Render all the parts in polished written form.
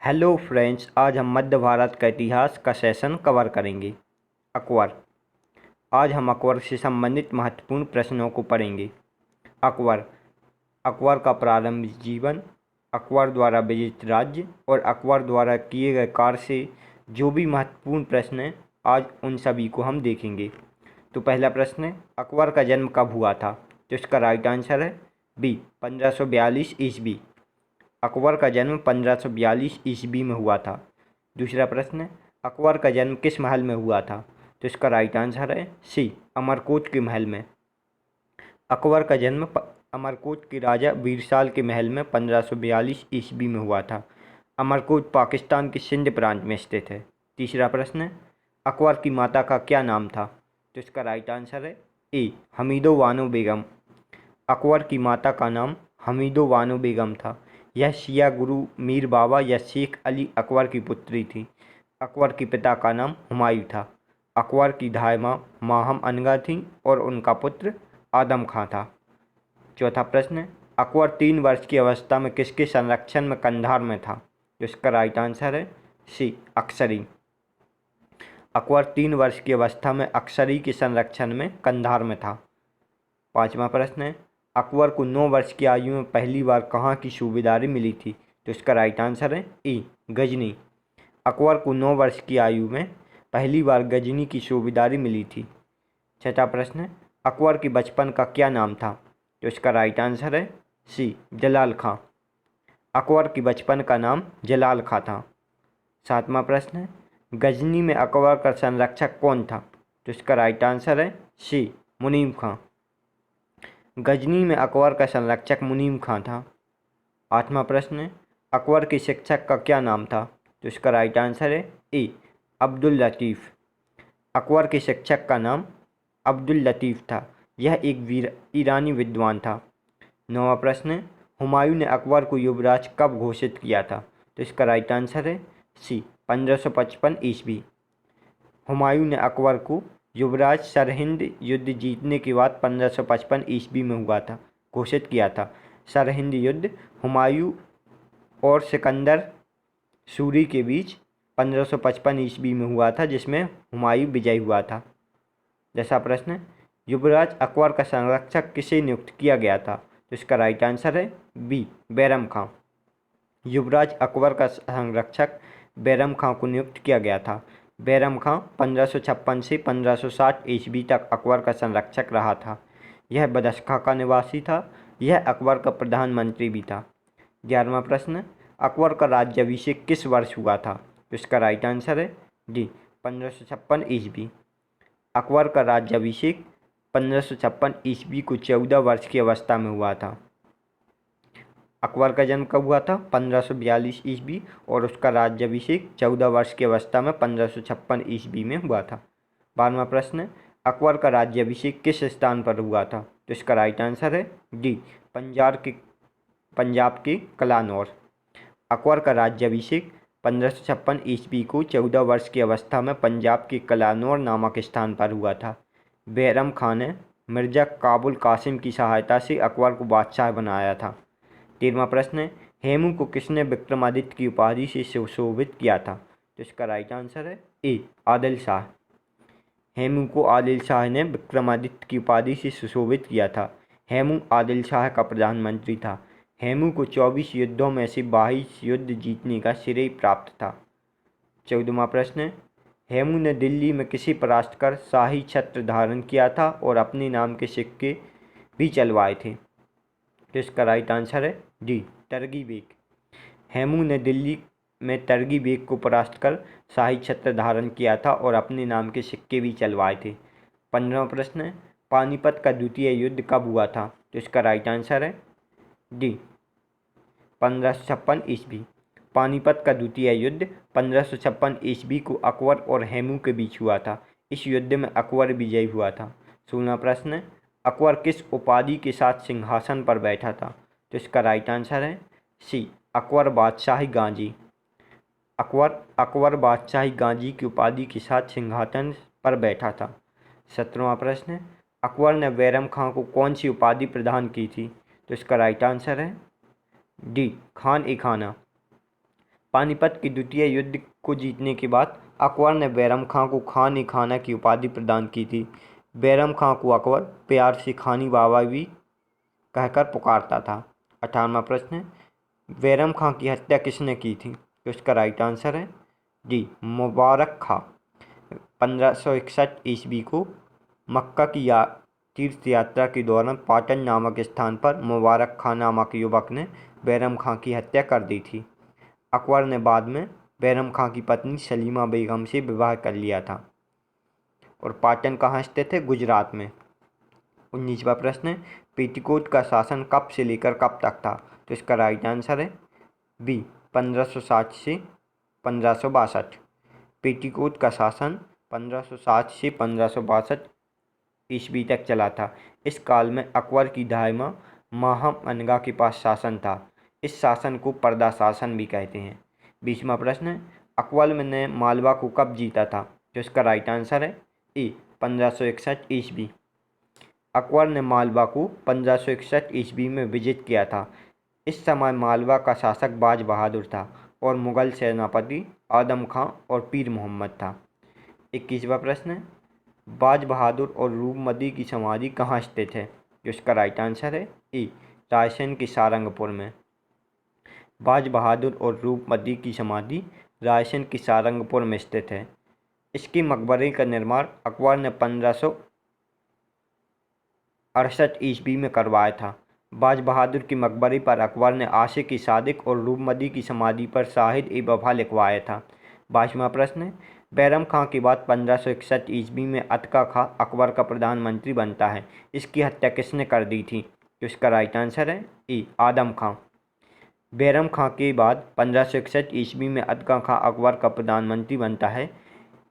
Hello friends, आज हम मध्य भारत का इतिहास का सेशन कवर करेंगे। अकबर। आज हम अकबर से संबंधित महत्वपूर्ण प्रश्नों को पढ़ेंगे। अकबर। अकबर का प्रारंभिक जीवन, अकबर द्वारा विजित राज्य और अकबर द्वारा किए गए कार्य से जो भी महत्वपूर्ण प्रश्न हैं, आज उन सभी को हम देखेंगे। तो पहला प्रश्न है, अकबर का जन्म कब हुआ था? तो इसका राइट आंसर है बी, 1542 ईस्वी। अकबर का जन्म 1542 ईस्वी में हुआ था। दूसरा प्रश्न है, अकबर का जन्म किस महल में हुआ था? तो इसका राइट आंसर है सी, अमरकोट के महल में। अकबर का जन्म अमरकोट के राजा वीरसाल के महल में 1542 ईस्वी में हुआ था। अमरकोट पाकिस्तान के सिंध प्रांत में स्थित है। तीसरा प्रश्न है, अकबर की माता का क्या नाम था? तो इसका राइट आंसर है ए, हमीदो बानो बेगम। अकबर की माता का नाम हमीदो बानो बेगम था। यह शिया गुरु मीर बाबा या शेख अली अकबर की पुत्री थी। अकबर के पिता का नाम हुमायूं था। अकबर की धाय माँ माहम अनगा थी और उनका पुत्र आदम खां था। चौथा प्रश्न है, अकबर 3 वर्ष की अवस्था में किसके संरक्षण में कंधार में था? तो इसका राइट आंसर है सी, अक्सरी। अकबर 3 वर्ष की अवस्था में अक्सरी के संरक्षण में कंधार में था। पांचवा प्रश्न है, अकबर को 9 वर्ष की आयु में पहली बार कहाँ की सूबेदारी मिली थी? तो इसका राइट आंसर है ए, गजनी। अकबर को 9 वर्ष की आयु में पहली बार गजनी की सूबेदारी मिली थी। छठा प्रश्न है, अकबर के बचपन का क्या नाम था? तो इसका राइट आंसर है सी, जलाल खां। अकबर के बचपन का नाम जलाल खां था। सातवां प्रश्न है, गजनी में अकबर का संरक्षक कौन था? तो इसका राइट आंसर है सी, मुनीम खां। गजनी में अकबर का संरक्षक मुनीम खां था। आठवां प्रश्न है, अकबर के शिक्षक का क्या नाम था? तो इसका राइट आंसर है ए, अब्दुल लतीफ़। अकबर के शिक्षक का नाम अब्दुल लतीफ़ था। यह एक ईरानी विद्वान था। नौवां प्रश्न है, हुमायूं ने अकबर को युवराज कब घोषित किया था? तो इसका राइट आंसर है सी, 1555 ईस्वी। हुमायूं ने अकबर को युवराज सरहिंद युद्ध जीतने के बाद 1555 ईस्वी में हुआ था, घोषित किया था। सरहिंद युद्ध हुमायूं और सिकंदर सूरी के बीच 1555 ईस्वी में हुआ था, जिसमें हुमायूं विजयी हुआ था। 10वां प्रश्न, युवराज अकबर का संरक्षक किसे नियुक्त किया गया था? तो इसका राइट आंसर है बी, बैरम खां। युवराज अकबर का संरक्षक बैरम खां को नियुक्त किया गया था। बैरम खां 1556 से 1560 ईस्वी तक अकबर का संरक्षक रहा था। यह बदस्खा का निवासी था। यह अकबर का प्रधानमंत्री भी था। 11वां प्रश्न, अकबर का राज्याभिषेक किस वर्ष हुआ था? तो इसका राइट आंसर है डी, 1556 ईस्वी। अकबर का राज्याभिषेक 1556 ईस्वी को 14 वर्ष की अवस्था में हुआ था। अकबर का जन्म कब हुआ था? 1542 ईस्वी और उसका राज्याभिषेक 14 वर्ष की अवस्था में 1556 ईस्वी में हुआ था। 12वां प्रश्न, अकबर का राज्याभिषेक किस स्थान पर हुआ था? तो इसका राइट आंसर है डी, पंजाब के कलानौर। अकबर का राज्याभिषेक 1556 ईस्वी को 14 वर्ष की अवस्था में पंजाब के कलानौर नामक स्थान पर हुआ था। बैरम खान ने मिर्जा काबुल कासिम की सहायता से अकबर को बादशाह बनाया था। 13वां प्रश्न है, हेमू को किसने विक्रमादित्य की उपाधि से सुशोभित किया था? तो इसका राइट आंसर है ए, आदिल शाह। हेमू को आदिल शाह ने विक्रमादित्य की उपाधि से सुशोभित किया था। हेमू आदिल शाह का प्रधानमंत्री था। हेमू को 24 युद्धों में से 22 युद्ध जीतने का श्रेय प्राप्त था। 14वां प्रश्न है, हेमू ने दिल्ली में किसे परास्त कर शाही छत्र धारण किया था और अपने नाम के सिक्के भी चलवाए थे? तो इसका राइट आंसर है डी, टर्गी बेग। हेमू ने दिल्ली में टर्गी बेग को परास्त कर शाही छत्र धारण किया था और अपने नाम के सिक्के भी चलवाए थे। 15वां प्रश्न है, पानीपत का द्वितीय युद्ध कब हुआ था? तो इसका राइट आंसर है डी, 1556 ईस्वी। पानीपत का द्वितीय युद्ध 1556 ईस्वी को अकबर और हेमू के बीच हुआ था। इस युद्ध में अकबर विजयी हुआ था। 16वां प्रश्न है, अकबर किस उपाधि के साथ सिंहासन पर बैठा था? तो इसका राइट आंसर है सी, अकबर बादशाही गाजी। अकबर बादशाही गाजी की उपाधि के साथ सिंहासन पर बैठा था। 17वां प्रश्न है, अकबर ने बैरम खां को कौन सी उपाधि प्रदान की थी? तो इसका राइट आंसर है डी, खान ए खाना। पानीपत के द्वितीय युद्ध को जीतने के बाद अकबर ने बैरम खां को खान ए खाना की उपाधि प्रदान की थी। बैरम खां को अकबर प्यार से खानी बाबा भी कहकर पुकारता था। 58वां प्रश्न है, बैरम खां की हत्या किसने की थी? तो इसका राइट आंसर है डी, मुबारक खां। 1561 ईस्वी को मक्का की तीर्थ यात्रा के दौरान पाटन नामक स्थान पर मुबारक खां नामक युवक ने बैरम खां की हत्या कर दी थी। अकबर ने बाद में बैरम खां की पत्नी सलीमा बेगम से विवाह कर लिया था। और पाटन कहाँ स्थित है? गुजरात में। 19वां प्रश्न है, पेटीकोट का शासन कब से लेकर कब तक था? तो इसका राइट आंसर है बी, 1560 से 1562। पेटीकोट का शासन 1560 से 1562 ईस्वी तक चला था। इस काल में अकबर की दाहिमा माहम अनगा के पास शासन था। इस शासन को पर्दा शासन भी कहते हैं। 20वां प्रश्न है, अकबर ने मालवा को कब जीता था? तो इसका राइट आंसर है ए, 1561 ईस्वी। अकबर ने मालवा को 1561 ईस्वी में विजित किया था। इस समय मालवा का शासक बाज बहादुर था और मुगल सेनापति आदम खां और पीर मोहम्मद था। 21वां प्रश्न है, बाज बहादुर और रूपमती की समाधि कहाँ स्थित है? इसका राइट आंसर है ए, रायसेन के सारंगपुर में। बाज बहादुर और रूपमती की समाधि रायसेन के सारंगपुर में स्थित है। इसके मकबरे का निर्माण अकबर ने 1568 ईस्वी में करवाया था। बाज बहादुर के मकबरे पर अकबर ने आशिक की सादिक और रूपमती की समाधि पर शाहिद ए वफा लिखवाया था। 22वां प्रश्न है, बैरम खां के बाद 1561 ईस्वी में अतका खां अकबर का प्रधानमंत्री बनता है। इसकी हत्या किसने कर दी थी? तो इसका राइट आंसर है ए, आदम खां। बैरम खां के बाद 1561 ईस्वी में अतका खां अकबर का प्रधानमंत्री बनता है।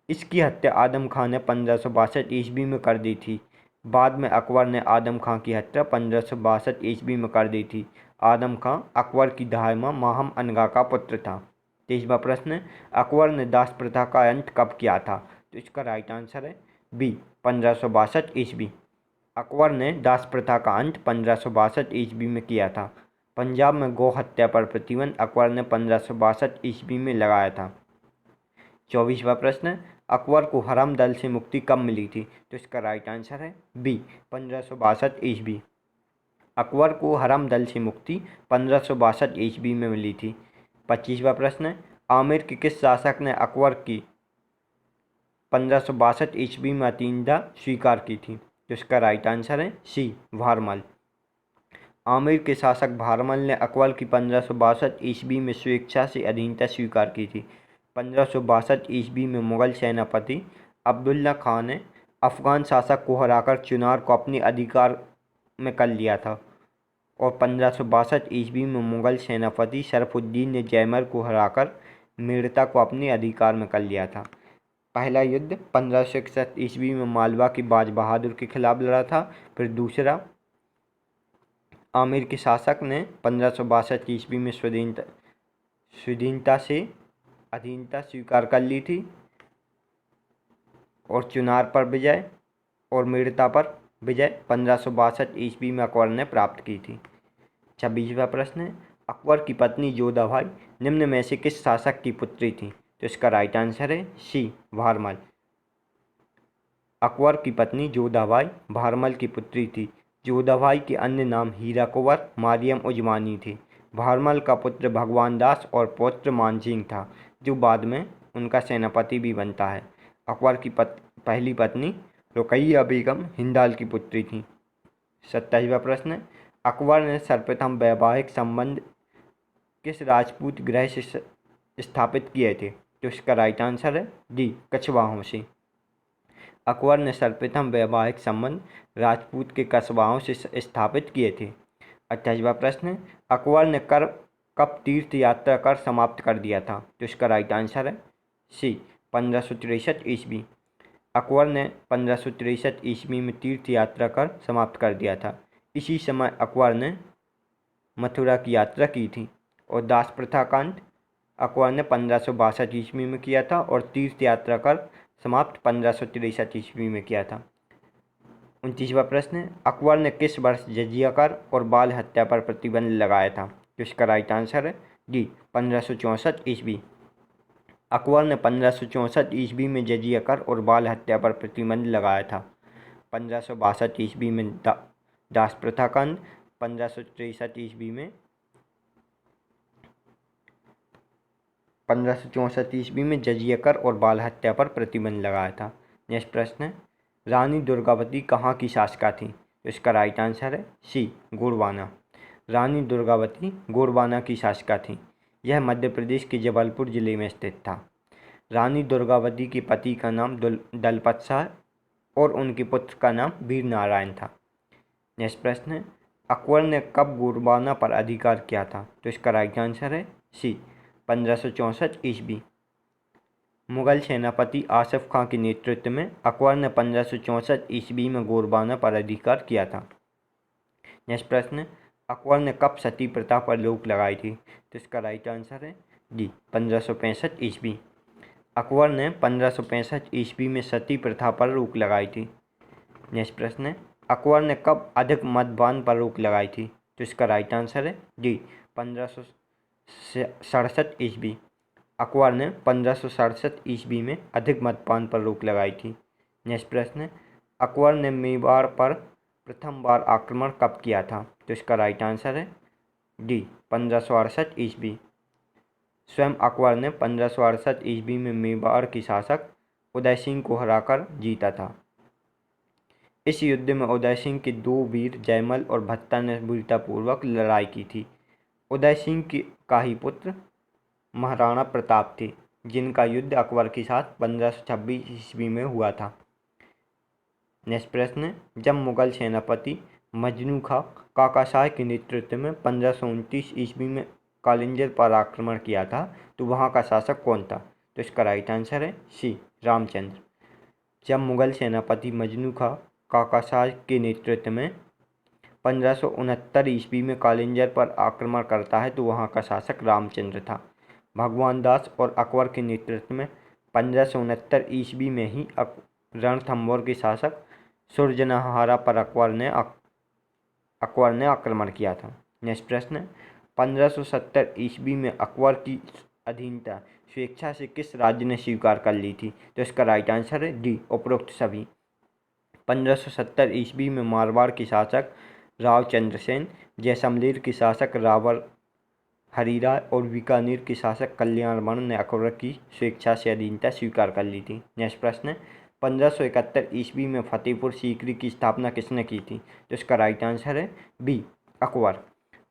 इसकी हत्या आदम खां ने 1562 ईस्वी में कर दी थी। बाद में अकबर ने आदम खां की हत्या 1562 ईस्वी में कर दी थी। आदम खां अकबर की दाहिमा माहम अनगा का पुत्र था। 23वां प्रश्न है, अकबर ने दास प्रथा का अंत कब किया था? तो इसका राइट आंसर है बी, 1562 ईस्वी। अकबर ने दास प्रथा का अंत 1562 ईस्वी में किया था। पंजाब में गौ हत्या पर प्रतिबंध अकबर ने 1562 ईस्वी में लगाया था। 24वां प्रश्न है, अकबर को हरम दल से मुक्ति कब मिली थी? तो इसका राइट आंसर है बी, 1562 ईस्वी। अकबर को हरम दल से मुक्ति 1562 ईस्वी में मिली थी। 25वां प्रश्न है, आमिर के किस शासक ने अकबर की 1562 ईस्वी में अधीनता स्वीकार की थी? तो इसका राइट आंसर है सी, भारमल। आमिर के शासक भारमल ने अकबर की 1562 ईस्वी में स्वेच्छा से अधीनता स्वीकार की थी। 1562 ईस्वी में मुगल सेनापति अब्दुल्ला खां ने अफगान शासक को हराकर चुनार को अपने अधिकार में कर लिया था। और 1562 ईस्वी में मुगल सेनापति शरफुद्दीन ने जैमर को हराकर मेड़ता को अपने अधिकार में कर लिया था। पहला युद्ध 1561 ईस्वी में मालवा के बाज बहादुर के खिलाफ लड़ा था। फिर दूसरा आमिर के शासक ने 1562 ईस्वी में स्वाधीनता से अधीनता स्वीकार कर ली थी। और चुनार पर विजय और मेड़ता पर विजय 1562 ईस्वी में अकबर ने प्राप्त की थी। 26वां प्रश्न है, अकबर की पत्नी जोधाबाई निम्न में से किस शासक की पुत्री थी? तो इसका राइट आंसर है सी, भारमल। अकबर की पत्नी जोधाबाई भारमल की पुत्री थी। जोधाबाई के अन्य नाम हीरा कुंवर, मारियम उजमानी थे। भारमल का पुत्र भगवान दास और पौत्र मानसिंह था, जो बाद में उनका सेनापति भी बनता है। अकबर की पहली पत्नी रुकैया बेगम हिंदाल की पुत्री थी। 27वां प्रश्न है, अकबर ने सर्वप्रथम वैवाहिक संबंध किस राजपूत ग्रह से स्थापित किए थे? तो इसका राइट आंसर है डी, कछवाहों से। अकबर ने सर्वप्रथम वैवाहिक संबंध राजपूत के कछवाहों से स्थापित किए थे। 28वां प्रश्न है, अकबर ने कब तीर्थ यात्रा कर समाप्त कर दिया था? तो इसका राइट आंसर है सी, 1563 ईस्वी। अकबर ने 1563 ईस्वी में तीर्थ यात्रा कर समाप्त कर दिया था। इसी समय अकबर ने मथुरा की यात्रा की थी। और दास प्रथा का अंत अकबर ने 1562 ईस्वी में किया था और तीर्थ यात्रा कर समाप्त 1563 ईस्वी में किया था। 29वां प्रश्न है, अकबर ने किस वर्ष जजिया कर और बाल हत्या पर प्रतिबंध लगाया था? तो इसका राइट आंसर है डी 1564 ईस्वी। अकबर ने 1564 ईस्वी में जजिया कर और बाल हत्या पर प्रतिबंध लगाया था। 1562 ईस्वी में दास प्रथा का अंत। 1563 ईस्वी में 1564 ईस्वी में जजिया कर और बाल हत्या पर प्रतिबंध लगाया था। नेक्स्ट प्रश्न है, रानी दुर्गावती कहाँ की शासका थी? तो इसका राइट आंसर है सी गोंडवाना। रानी दुर्गावती गोंडवाना की शासका थी। यह मध्य प्रदेश के जबलपुर जिले में स्थित था। रानी दुर्गावती के पति का नाम दलपत शाह और उनके पुत्र का नाम वीर नारायण था। नेक्स्ट प्रश्न है, अकबर ने कब गोंडवाना पर अधिकार किया था? तो इसका राइट आंसर है सी 1564 ईस्वी। मुगल सेनापति आसिफ खां के नेतृत्व में अकबर ने 1564 ईस्वी में गोंडवाना पर अधिकार किया था। नेक्स्ट प्रश्न, अकबर ने कब सती प्रथा पर रोक लगाई थी? तो इसका राइट आंसर है डी 1565 ईस्वी। अकबर ने 1565 ईस्वी में सती प्रथा पर रोक लगाई थी। नेक्स्ट प्रश्न है, अकबर ने कब अधिक मद्यपान पर रोक लगाई थी? तो इसका राइट आंसर है डी 1567 ईस्वी। अकबर ने 1567 ईस्वी में अधिक मद्यपान पर रोक लगाई थी। नेक्स्ट प्रश्न है, अकबर ने मेवाड़ पर प्रथम बार आक्रमण कब किया था? तो इसका राइट आंसर है डी 1568 ईस्वी। स्वयं अकबर ने 1568 ईस्वी में मेवाड़ के शासक उदय सिंह को हराकर जीता था। इस युद्ध में उदय सिंह के दो वीर जयमल और भत्ता ने वीरतापूर्वक लड़ाई की थी। उदय सिंह का ही पुत्र महाराणा प्रताप थे, जिनका युद्ध अकबर के साथ 1526 ईस्वी में हुआ था। नेक्स्ट प्रश्न, जब मुगल सेनापति मजनू खां काकाशाह के नेतृत्व में 1529 ईस्वी में कालिंजर पर आक्रमण किया था, तो वहाँ का शासक कौन था? तो इसका राइट आंसर है सी रामचंद्र। जब मुगल सेनापति मजनू खां काकाशाह के नेतृत्व में 1569 ईस्वी में कालिंजर पर आक्रमण करता है, तो वहाँ का शासक रामचंद्र था। भगवान दास और अकबर के नेतृत्व में 1569 ईस्वी में ही रणथंभौर के शासक सूरजनहारा पर अकबर ने आक्रमण किया था। नेक्स्ट प्रश्न, 1570 ईस्वी में अकबर की अधीनता स्वेच्छा से किस राज्य ने स्वीकार कर ली थी? तो इसका राइट आंसर है डी उपरोक्त सभी। 1570 ईस्वी में मारवाड़ के शासक राव चंद्रसेन, जैसलमेर के शासक रावल हरिराय और बीकानेर के शासक कल्याणवर्मन ने अकबर की स्वेच्छा से अधीनता स्वीकार कर ली थी। नेक्स्ट प्रश्न, 1571 ईस्वी में फतेहपुर सीकरी की स्थापना किसने की थी? तो इसका राइट आंसर है बी अकबर।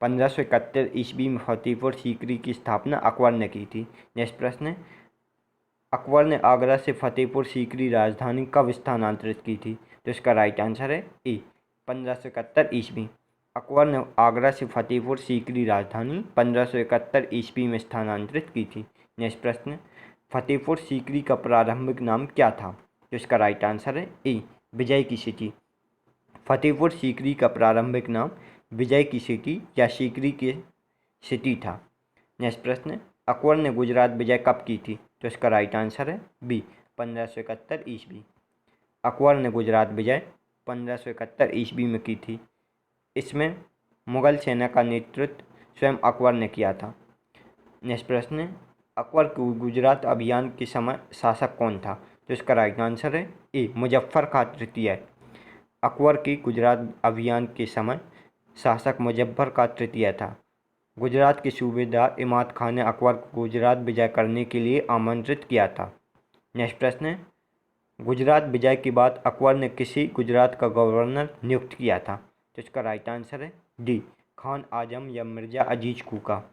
1571 ईस्वी में फतेहपुर सीकरी की स्थापना अकबर ने की थी। नेक्स्ट प्रश्न, अकबर ने आगरा से फतेहपुर सीकरी राजधानी कब स्थानांतरित की थी? तो इसका राइट आंसर है ए 1571 ईस्वी। अकबर ने आगरा से फतेहपुर सीकरी राजधानी 1571 ईस्वी में स्थानांतरित की थी। नेक्स्ट प्रश्न, फतेहपुर सीकरी का प्रारंभिक नाम क्या था? तो इसका राइट आंसर है ए विजय की सिटी। फतेहपुर सीकरी का प्रारंभिक नाम विजय की सिटी या सीकरी की सिटी था। नेक्स्ट प्रश्न, अकबर ने गुजरात विजय कब की थी? तो इसका राइट आंसर है बी 1571 ईस्वी। अकबर ने गुजरात विजय 1571 ईस्वी में की थी। इसमें मुगल सेना का नेतृत्व स्वयं अकबर ने किया था। नेक्स्ट प्रश्न, अकबर के गुजरात अभियान के समय शासक कौन था? तो इसका राइट आंसर है ए मुजफ्फर खां तृतीय। अकबर के गुजरात अभियान के समय शासक मुजफ्फर खां तृतीय था। गुजरात के सूबेदार इमाद खान ने अकबर को गुजरात विजय करने के लिए आमंत्रित किया था। नेक्स्ट प्रश्न, गुजरात विजय के बाद अकबर ने किसी गुजरात का गवर्नर नियुक्त किया था? तो इसका राइट आंसर है डी खान आजम या मिर्ज़ा अजीज कूका।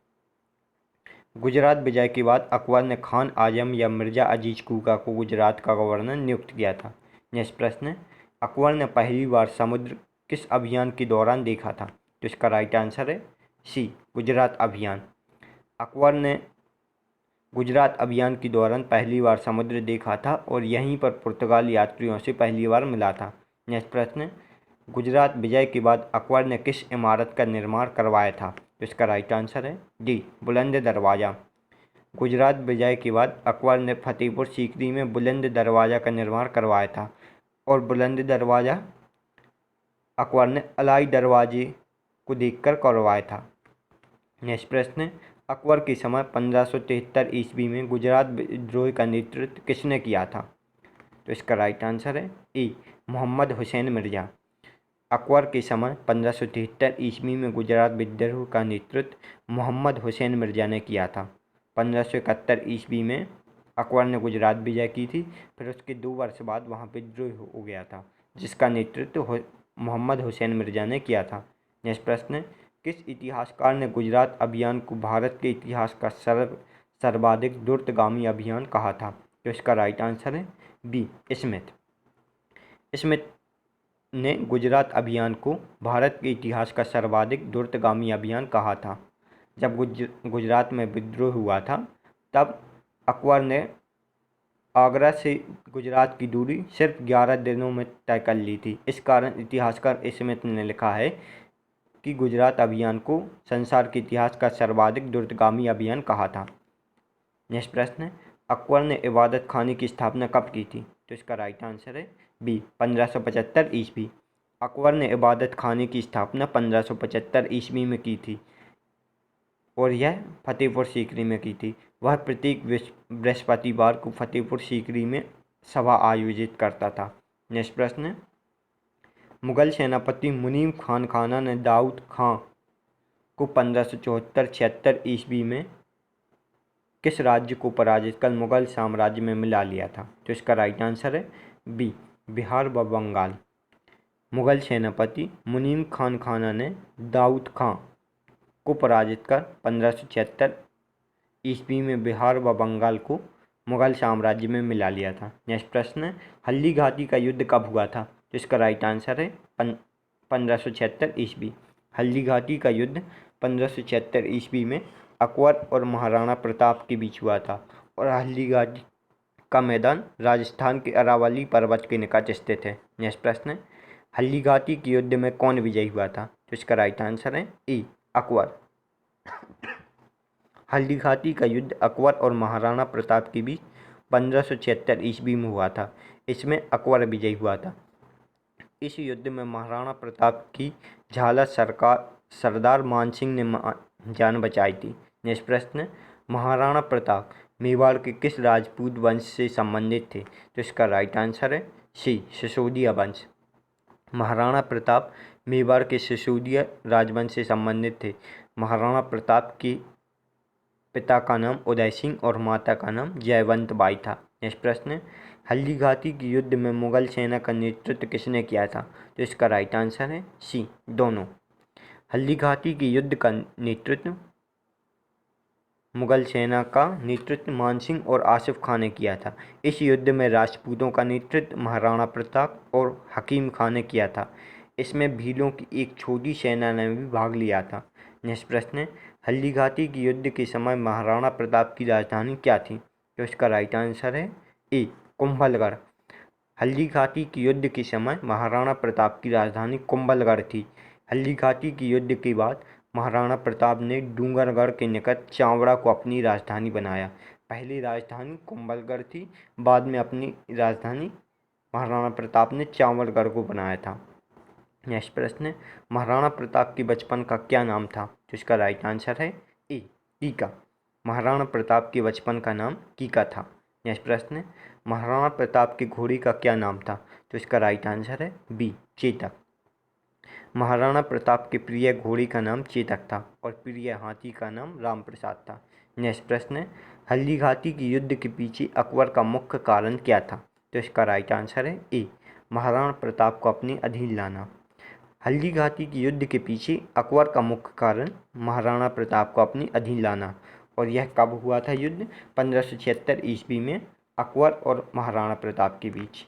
गुजरात विजय के बाद अकबर ने खान आजम या मिर्ज़ा अजीज कूका को गुजरात का गवर्नर नियुक्त किया था। नेक्स्ट प्रश्न, अकबर ने पहली बार समुद्र किस अभियान के दौरान देखा था? तो इसका राइट आंसर है सी गुजरात अभियान। अकबर ने गुजरात अभियान के दौरान पहली बार समुद्र देखा था और यहीं पर पुर्तगाल यात्रियों से पहली बार मिला था। नेक्स्ट प्रश्न, गुजरात विजय के बाद अकबर ने किस इमारत का निर्माण करवाया था? तो इसका राइट आंसर है डी बुलंद दरवाज़ा। गुजरात विजय के बाद अकबर ने फतेहपुर सीकरी में बुलंद दरवाज़ा का निर्माण करवाया था और बुलंद दरवाज़ा अकबर ने अलाई दरवाजे को देखकर करवाया था। नेक्स्ट प्रश्न, अकबर के समय 1573 ईस्वी में गुजरात विद्रोह का नेतृत्व किसने किया था? तो इसका राइट आंसर है ए, मोहम्मद हुसैन मिर्ज़ा। अकबर के समय 1573 ईस्वी में गुजरात विद्रोह का नेतृत्व मोहम्मद हुसैन मिर्ज़ा ने किया था। 1571 ईस्वी में अकबर ने गुजरात विजय की थी, फिर उसके 2 वर्ष बाद वहाँ विद्रोह हो गया था, जिसका नेतृत्व मोहम्मद हुसैन मिर्ज़ा ने किया था। नेक्स्ट प्रश्न है, किस इतिहासकार ने गुजरात अभियान को भारत के इतिहास का सर्वाधिक द्रुतगामी अभियान कहा था? तो इसका राइट आंसर है बी, स्मिथ। स्मिथ ने गुजरात अभियान को भारत के इतिहास का सर्वाधिक द्रुतगामी अभियान कहा था। जब गुजरात में विद्रोह हुआ था, तब अकबर ने आगरा से गुजरात की दूरी सिर्फ 11 दिनों में तय कर ली थी। इस कारण इतिहासकार स्मिथ ने लिखा है कि गुजरात अभियान को संसार के इतिहास का सर्वाधिक द्रुतगामी अभियान कहा था। नेक्स्ट प्रश्न है, अकबर ने इबादत खाने की स्थापना कब की थी? तो इसका राइट आंसर है बी, 1575 ईस्वी। अकबर ने इबादत खाने की स्थापना 1575 ईस्वी में की थी और यह फतेहपुर सीकरी में की थी। वह प्रत्येक बृहस्पतिवार को फतेहपुर सीकरी में सभा आयोजित करता था। नेक्स्ट प्रश्न है, मुगल सेनापति मुनीम खान खाना ने दाऊद खां को 1574-76 ईस्वी में किस राज्य को पराजित कर मुगल साम्राज्य में मिला लिया था? तो इसका राइट आंसर है बी, बिहार व बंगाल। मुगल सेनापति मुनीम खान खाना ने दाऊद खां को पराजित कर 1576 ईस्वी में बिहार व बंगाल को मुगल साम्राज्य में मिला लिया था। नेक्स्ट प्रश्न है, हल्दी घाटी का युद्ध कब हुआ था? तो इसका राइट आंसर है 1576 ईस्वी। हल्दी घाटी का युद्ध 1576 ईस्वी में अकबर और महाराणा प्रताप के बीच हुआ था और हल्दी घाटी का मैदान राजस्थान के अरावली पर्वत के निकट स्थित है। नेक्स्ट प्रश्न है, हल्दी घाटी के युद्ध में कौन विजयी हुआ था? तो इसका राइट आंसर है ए, अकबर। हल्दी घाटी का युद्ध अकबर और महाराणा प्रताप के बीच 1576 ईस्वी में हुआ था। इसमें अकबर विजयी हुआ था। इस युद्ध में महाराणा प्रताप की झाला सरदार मानसिंह ने जान बचाई थी। नेक्स्ट प्रश्न, महाराणा प्रताप मेवाड़ के किस राजपूत वंश से संबंधित थे? तो इसका राइट आंसर है सी, सिसोदिया वंश। महाराणा प्रताप मेवाड़ के सिसोदिया राजवंश से संबंधित थे। महाराणा प्रताप के पिता का नाम उदय सिंह और माता का नाम जयवंत बाई था। नेक्स्ट प्रश्न, हल्दी घाटी के युद्ध में मुगल सेना का नेतृत्व किसने किया था? तो इसका राइट आंसर है सी, दोनों। हल्दी घाटी के युद्ध का नेतृत्व मुगल सेना का नेतृत्व मानसिंह और आसिफ खान ने किया था। इस युद्ध में राजपूतों का नेतृत्व महाराणा प्रताप और हकीम खान ने किया था। इसमें भीलों की एक छोटी सेना ने भी भाग लिया था। नेक्स्ट प्रश्न है, हल्दी घाटी के युद्ध के समय महाराणा प्रताप की राजधानी क्या थी? तो इसका राइट आंसर है ए, कुंभलगढ़। हल्दी घाटी के युद्ध के समय महाराणा प्रताप की राजधानी कुंभलगढ़ थी। हल्दी घाटी के युद्ध के बाद महाराणा प्रताप ने डूंगरगढ़ के निकट चावड़ा को अपनी राजधानी बनाया। पहली राजधानी कुंभलगढ़ थी, बाद में अपनी राजधानी महाराणा प्रताप ने चावड़गढ़ को बनाया था। नेक्स्ट प्रश्न, महाराणा प्रताप के बचपन का क्या नाम था? तो इसका राइट आंसर है ए, कीका। महाराणा प्रताप के बचपन का नाम कीका था। नेक्स्ट प्रश्न, महाराणा प्रताप के घोड़े का क्या नाम था? तो इसका राइट आंसर है बी, चेतक। महाराणा प्रताप के प्रिय घोड़े का नाम चेतक था और प्रिय हाथी का नाम राम प्रसाद था। नेक्स्ट प्रश्न, हल्दी घाटी के युद्ध के पीछे अकबर का मुख्य कारण क्या था? तो इसका राइट आंसर है ए, महाराणा प्रताप को अपने अधीन लाना। हल्दी घाटी के युद्ध के पीछे अकबर का मुख्य कारण महाराणा प्रताप को अपने अधीन लाना, और यह कब हुआ था युद्ध? 1576 ईस्वी में अकबर और महाराणा प्रताप के बीच।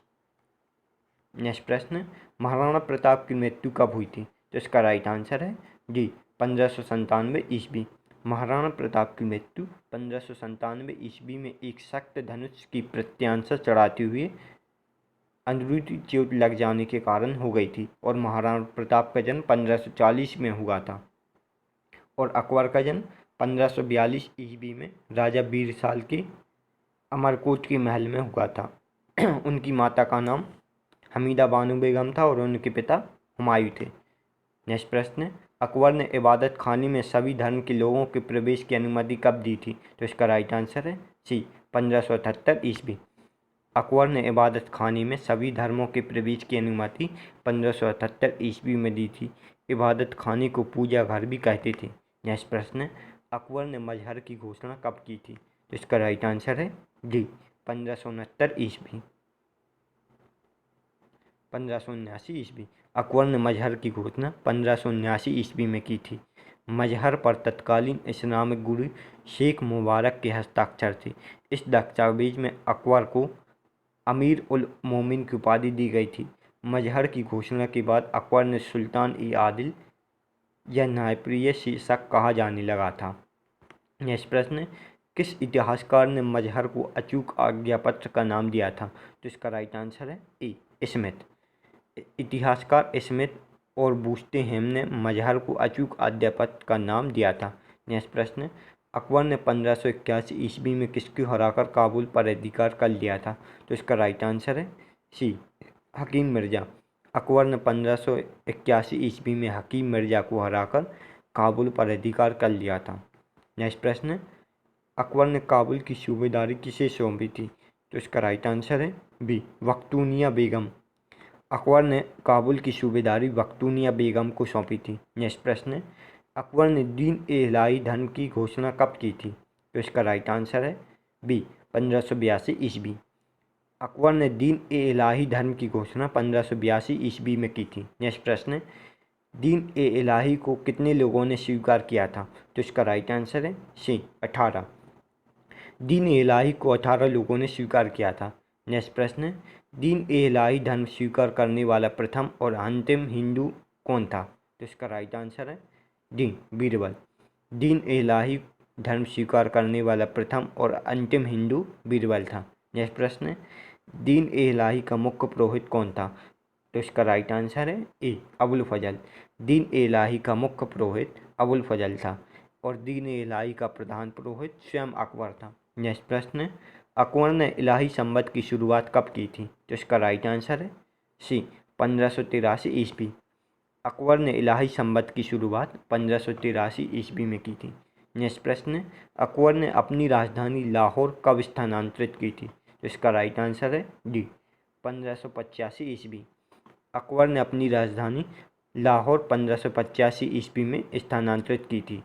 नेक्स्ट प्रश्न, महाराणा प्रताप की मृत्यु कब हुई थी? तो इसका राइट आंसर है डी, 1597 ईस्वी। महाराणा प्रताप की मृत्यु 1597 ईस्वी में एक सख्त धनुष की प्रत्यांशा चढ़ाते हुए अंदरूनी चोट लग जाने के कारण हो गई थी, और महाराणा प्रताप का जन्म 1540 में हुआ था और अकबर का जन्म 1542 ईस्वी में राजा बीरसाल के अमरकोट के महल में हुआ था। उनकी माता का नाम हमीदा बानो बेगम था और उनके पिता हुमायूं थे। नेक्स्ट प्रश्न, अकबर ने इबादत खाने में सभी धर्म के लोगों के प्रवेश की अनुमति कब दी थी? तो इसका राइट आंसर है सी 1578 ईस्वी। अकबर ने इबादत खाने में सभी धर्मों के प्रवेश की अनुमति 1578 ईस्वी में दी थी। इबादत खाने को पूजा घर भी कहते थे। नेक्स्ट प्रश्न, अकबर ने मजहर की घोषणा कब की थी? तो इसका राइट आंसर है डी 1569 ईस्वी। 1579 ईस्वी। अकबर ने मजहर की घोषणा 1579 ईस्वी में की थी। मजहर पर तत्कालीन इस्लामिक गुरु शेख मुबारक के हस्ताक्षर थे। इस दस्तावेज में अकबर को अमीर उल मोमिन की उपाधि दी गई थी। मजहर की घोषणा के बाद अकबर ने सुल्तान ई आदिल या न्यायप्रिय शीर्षक कहा जाने लगा था। नेक्स्ट प्रश्न, किस इतिहासकार ने मजहर को अचूक आज्ञापत्र का नाम दिया था? तो इसका राइट आंसर है ए स्मिथ। इतिहासकार स्मिथ और बूस्टेहेम ने मजहर को अचूक आज्ञापत्र का नाम दिया था। नेक्स्ट प्रश्न, अकबर ने 1581 ईस्वी में किसको हराकर काबुल पर अधिकार कर लिया था? तो इसका राइट आंसर है सी हकीम मिर्ज़ा। अकबर ने 1581 ईस्वी में हकीम मिर्ज़ा को हराकर काबुल पर अधिकार कर लिया था। नेक्स्ट प्रश्न, अकबर ने काबुल की सूबेदारी किसे सौंपी थी? तो इसका राइट आंसर है बी बख्तूनिया बेगम। अकबर ने काबुल की सूबेदारी बख्तूनिया बेगम को सौंपी थी। नेक्स्ट प्रश्न, अकबर ने दीन ए इलाही धर्म की घोषणा कब की थी? तो इसका राइट आंसर है बी 1582 ईस्वी। अकबर ने दीन ए इलाही धर्म की घोषणा 1582 ईस्वी में की थी। नेक्स्ट प्रश्न, दीन ए इलाही को कितने लोगों ने स्वीकार किया था? तो इसका राइट आंसर है सी 18। दीन ए इलाही को 18 लोगों ने स्वीकार किया था। नेक्स्ट प्रश्न, दीन ए इलाही धर्म स्वीकार करने वाला प्रथम और अंतिम हिंदू कौन था? तो इसका राइट आंसर है डी बीरबल। दीन ए इलाही धर्म स्वीकार करने वाला प्रथम और अंतिम हिंदू बीरबल था। नेक्स्ट प्रश्न, दीन ए इलाही का मुख्य पुरोहित कौन था? तो इसका राइट आंसर है ए अबुल फजल। दीन ए इलाही का मुख्य पुरोहित अबुल फजल था और दीन ए इलाही का प्रधान पुरोहित स्वयं अकबर था। नेक्स्ट प्रश्न, अकबर ने इलाही संवत की शुरुआत कब की थी? तो इसका राइट आंसर है सी 1583 ईस्वी। अकबर ने इलाही संवत की शुरुआत 1583 ईस्वी में की थी। नेक्स्ट प्रश्न, अकबर ने अपनी राजधानी लाहौर कब स्थानांतरित की थी? तो इसका राइट आंसर है डी 1585 ईस्वी। अकबर ने अपनी राजधानी लाहौर 1585 ईस्वी में स्थानांतरित की थी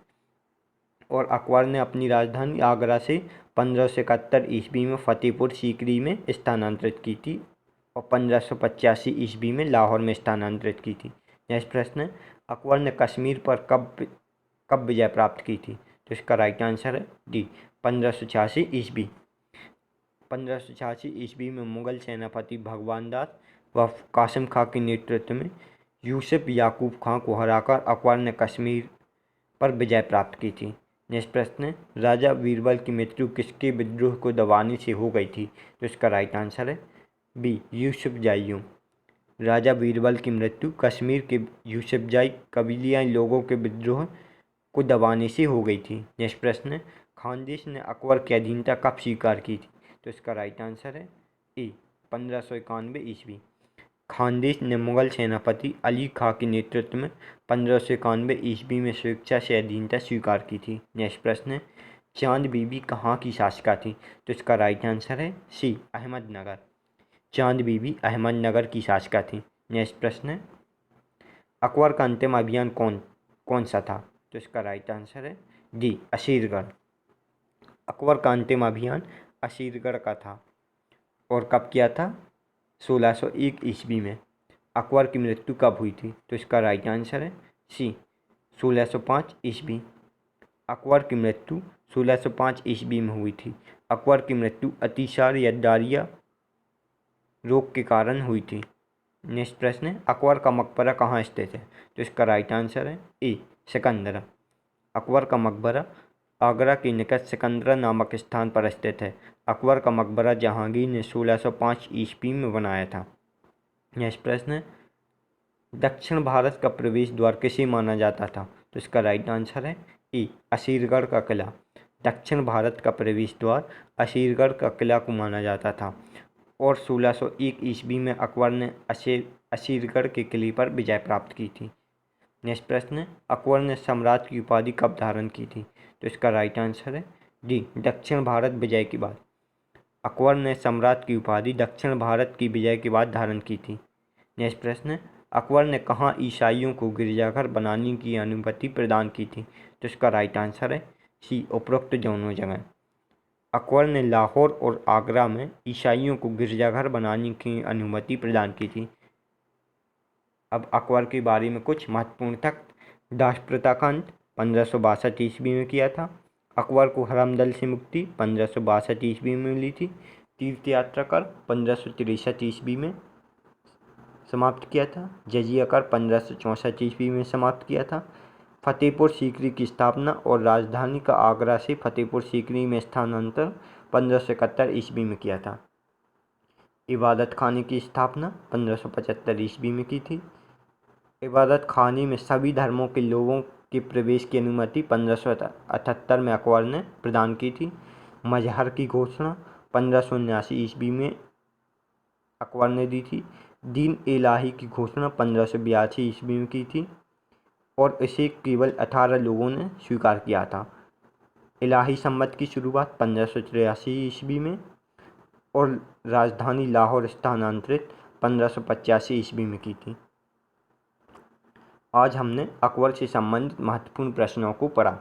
और अकबर ने अपनी राजधानी आगरा से 1571 ईस्वी में फतेहपुर सीकरी में स्थानांतरित की थी और 1585 ईस्वी में लाहौर में स्थानांतरित की थी। नेक्स्ट प्रश्न, अकबर ने कश्मीर पर कब विजय प्राप्त की थी? तो इसका राइट आंसर है डी 1586 ईस्वी। 1586 ईस्वी में मुगल सेनापति भगवान दास व कासिम खां के नेतृत्व में यूसुफ याकूब खां को हराकर अकबर ने कश्मीर पर विजय प्राप्त की थी। नेक्स्ट प्रश्न, राजा बीरबल की मृत्यु किसके विद्रोह को दबाने से हो गई थी? तो इसका राइट आंसर है बी यूसुफजाइयों। राजा बीरबल की मृत्यु कश्मीर के यूसुफजाई कबीलियाई लोगों के विद्रोह को दबाने से हो गई थी। नेक्स्ट प्रश्न, खानदेश ने अकबर की अधीनता कब स्वीकार की थी? तो इसका राइट आंसर है ए 1591 ईस्वी। खानदेश ने मुगल सेनापति अली खां के नेतृत्व में 1591 ईस्वी में स्वेच्छा से अधीनता स्वीकार की थी। नेक्स्ट प्रश्न, चांद बीबी कहाँ की शासिका थी? तो इसका राइट आंसर है सी अहमदनगर। चांद बीबी अहमदनगर की शासिका थी। नेक्स्ट प्रश्न, अकबर का अंतिम अभियान कौन सा था? तो इसका राइट आंसर है डी असीरगढ़। अकबर का अंतिम अभियान असीरगढ़ का था और कब किया था? 1601 ईस्वी में। अकबर की मृत्यु कब हुई थी? तो इसका राइट आंसर है सी 1605 ईस्वी। अकबर की मृत्यु 1605 ईस्वी में हुई थी। अकबर की मृत्यु अतिसार या डायरिया रोग के कारण हुई थी। नेक्स्ट प्रश्न है, अकबर का मकबरा कहाँ स्थित है? तो इसका राइट आंसर है ए सिकंदरा। अकबर का मकबरा आगरा के निकट सिकंदरा नामक स्थान पर स्थित है। अकबर का मकबरा जहांगीर ने 1605 ईस्वी में बनाया था। नेक्स्ट प्रश्न है, दक्षिण भारत का प्रवेश द्वार किसे माना जाता था? तो इसका राइट आंसर है ए असीरगढ़ का किला। दक्षिण भारत का प्रवेश द्वार असीरगढ़ का किला को माना जाता था और 1601 ईस्वी में अकबर ने असीरगढ़ के किले पर विजय प्राप्त की थी। नेक्स्ट प्रश्न है, अकबर ने सम्राट की उपाधि कब धारण की थी? तो इसका राइट आंसर है डी, दक्षिण भारत विजय के बाद। अकबर ने सम्राट की उपाधि दक्षिण भारत की विजय के बाद धारण की थी। नेक्स्ट प्रश्न है, अकबर ने कहाँ ईसाइयों को गिरजाघर बनाने की अनुमति प्रदान की थी? तो इसका राइट आंसर है सी, उपरोक्त दोनों जगह। अकबर ने लाहौर और आगरा में ईसाइयों को गिरजाघर बनाने की अनुमति प्रदान की थी। अब अकबर के बारे में कुछ महत्वपूर्ण तथ्य। दास प्रथा का अंत 1562 ईस्वी में किया था। अकबर को हरमदल से मुक्ति 1562 ईस्वी में मिली थी। तीर्थ यात्रा कर 1563 ईस्वी में समाप्त किया था। जजिया कर 1564 ईस्वी में समाप्त किया था। फतेहपुर सीकरी की स्थापना और राजधानी का आगरा से फतेहपुर सीकरी में स्थानांतरण 1571 ईस्वी में किया था। इबादत खाने की स्थापना 1575 ईस्वी में की थी। इबादत खाने में सभी धर्मों के लोगों के प्रवेश की अनुमति 1578 में अकबर ने प्रदान की थी। मजहर की घोषणा 1579 ईस्वी में अकबर ने दी थी। दीन इलाही की घोषणा 1582 ईस्वी में की थी और इसे केवल 18 लोगों ने स्वीकार किया था। इलाही संवत की शुरुआत 1583 ईस्वी में और राजधानी लाहौर स्थानांतरित 1585 ईस्वी में की थी। आज हमने अकबर से संबंधित महत्वपूर्ण प्रश्नों को पढ़ा।